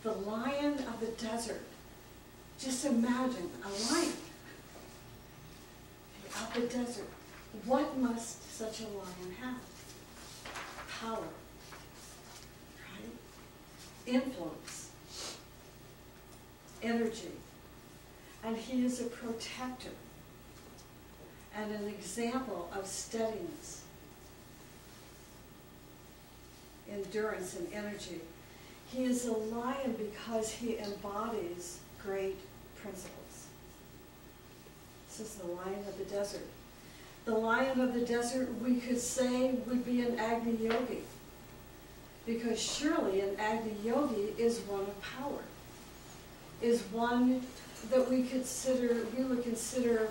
The lion of the desert. Just imagine a lion of the desert. What must such a lion have? Power, right? Influence, energy. And he is a protector and an example of steadiness, endurance, and energy. He is a lion because he embodies great principles. This is the lion of the desert. The lion of the desert, we could say, would be an Agni Yogi, because surely an Agni Yogi is one of power, is one that we would consider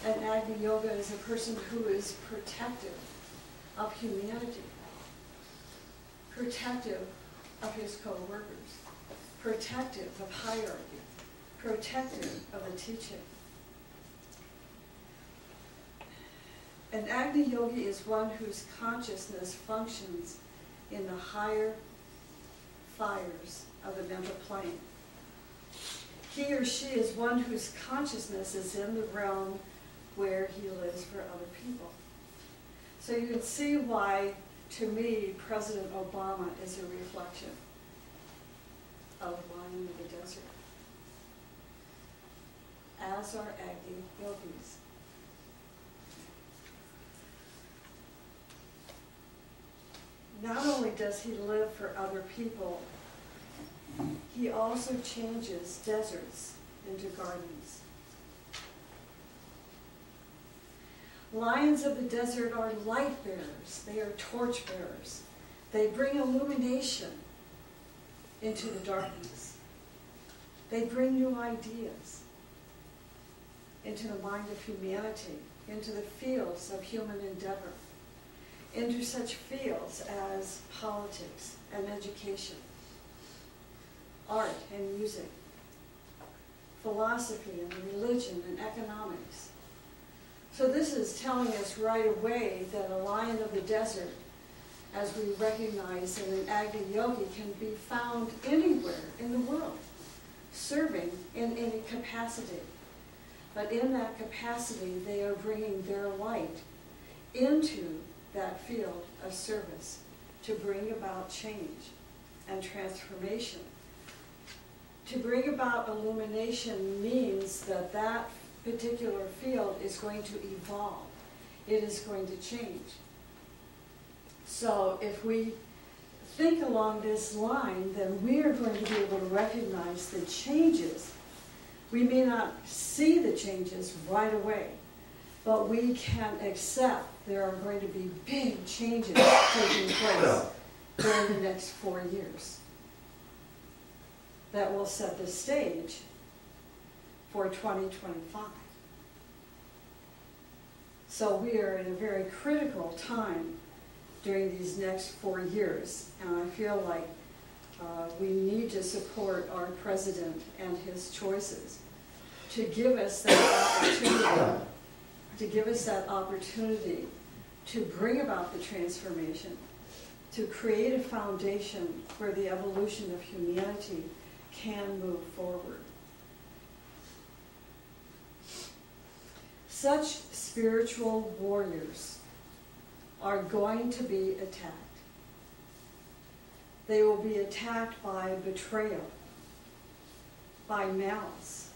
an Agni Yoga as a person who is protective of humanity, protective of his co-workers, protective of hierarchy, protective of the teaching. An Agni Yogi is one whose consciousness functions in the higher fires of the mental plane. He or she is one whose consciousness is in the realm where he lives for other people. So you can see why, to me, President Obama is a reflection of Lion of the Desert, as are Agni Yogis. Not only does he live for other people, he also changes deserts into gardens. Lions of the desert are light bearers. They are torch bearers. They bring illumination into the darkness. They bring new ideas into the mind of humanity, into the fields of human endeavor, into such fields as politics and education, art and music, philosophy and religion and economics. So this is telling us right away that a lion of the desert, as we recognize in an Agni Yogi, can be found anywhere in the world, serving in any capacity. But in that capacity, they are bringing their light into that field of service to bring about change and transformation. To bring about illumination means that that particular field is going to evolve. It is going to change. So if we think along this line, then we are going to be able to recognize the changes. We may not see the changes right away, but we can accept there are going to be big changes taking place during the next 4 years that will set the stage for 2025. So we are in a very critical time during these next 4 years, and I feel like we need to support our president and his choices to give us that opportunity, to bring about the transformation, to create a foundation where the evolution of humanity can move forward. Such spiritual warriors are going to be attacked. They will be attacked by betrayal, by malice,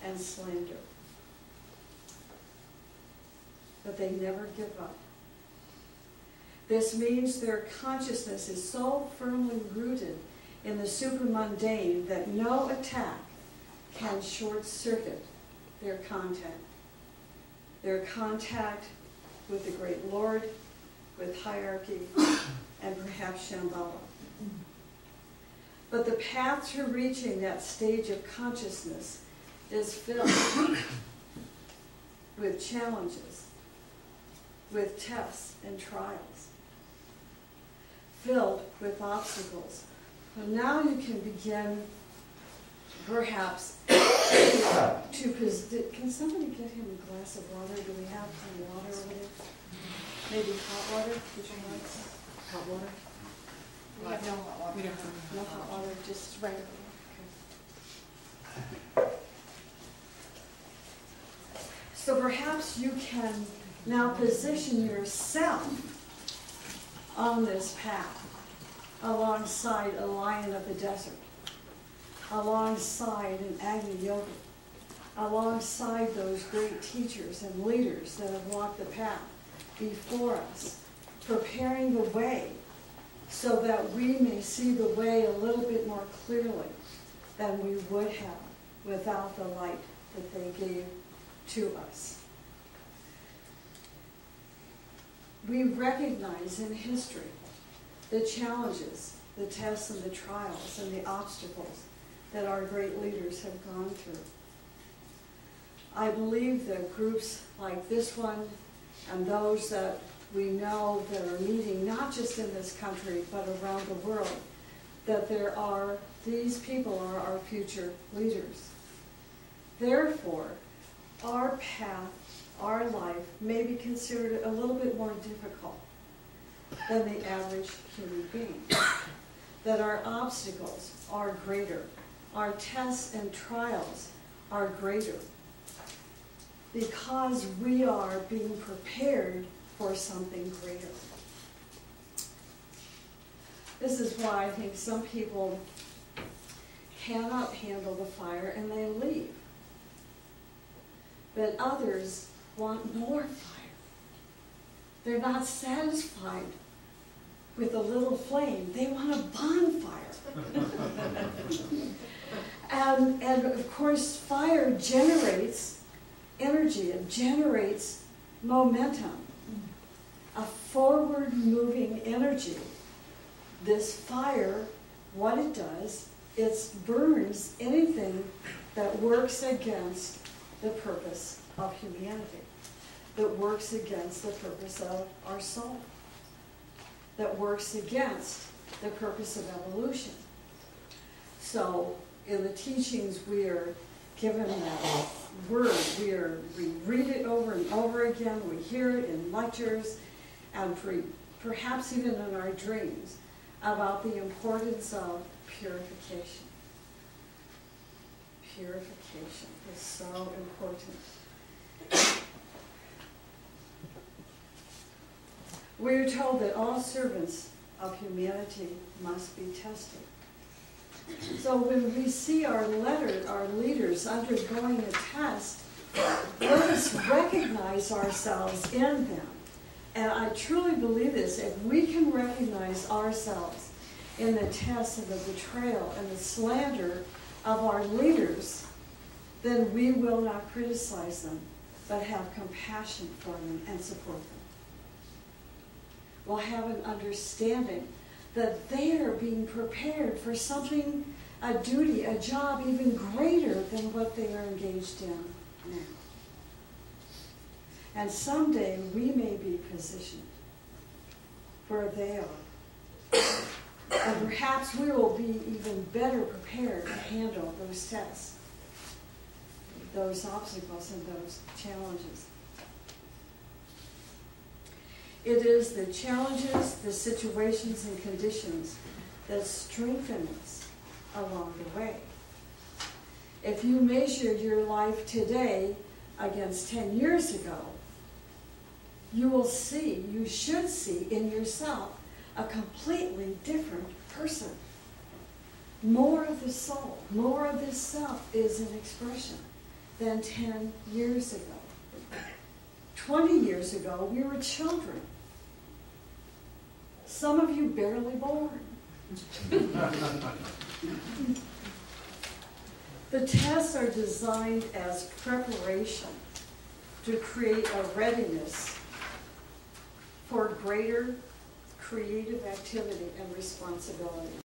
and slander. But they never give up. This means their consciousness is so firmly rooted in the supermundane that no attack can short-circuit their contact. Their contact with the Great Lord, with hierarchy, and perhaps Shambhala. But the path to reaching that stage of consciousness is filled with challenges, with tests and trials, filled with obstacles. So now you can begin, perhaps, can somebody get him a glass of water? Do we have some water over there? Maybe hot water? Would you like hot water? We have no hot water. We don't have No hot water, just regular. So perhaps you can now position yourself on this path alongside a lion of the desert, alongside an Agni Yogi, alongside those great teachers and leaders that have walked the path before us, preparing the way so that we may see the way a little bit more clearly than we would have without the light that they gave to us. We recognize in history the challenges, the tests and the trials and the obstacles that our great leaders have gone through. I believe that groups like this one and those that we know that are meeting not just in this country but around the world, that these people are our future leaders. Therefore, our path, our life may be considered a little bit more difficult than the average human being. That our obstacles are greater, our tests and trials are greater, because we are being prepared for something greater. This is why I think some people cannot handle the fire and they leave. But others want more fire. They're not satisfied with a little flame. They want a bonfire. and of course, fire generates energy. It generates momentum, a forward-moving energy. This fire, what it does, it burns anything that works against the purpose of humanity, that works against the purpose of our soul, that works against the purpose of evolution. So in the teachings we are given that word, we read it over and over again, we hear it in lectures, and perhaps even in our dreams, about the importance of purification. Purification is so important. We are told that all servants of humanity must be tested. So when we see our leaders undergoing a test, let us recognize ourselves in them. And I truly believe this. If we can recognize ourselves in the test and the betrayal and the slander of our leaders, then we will not criticize them, but have compassion for them and support them. We'll have an understanding that they are being prepared for something, a duty, a job even greater than what they are engaged in now. And someday we may be positioned where they are. And perhaps we will be even better prepared to handle those tests, those obstacles, and those challenges. It is the challenges, the situations, and conditions that strengthen us along the way. If you measure your life today against 10 years ago, you will see, you should see in yourself a completely different person. More of the soul, more of the self is an expression than 10 years ago. 20 years ago, we were children. Some of you barely born. The tests are designed as preparation to create a readiness for greater creative activity and responsibility.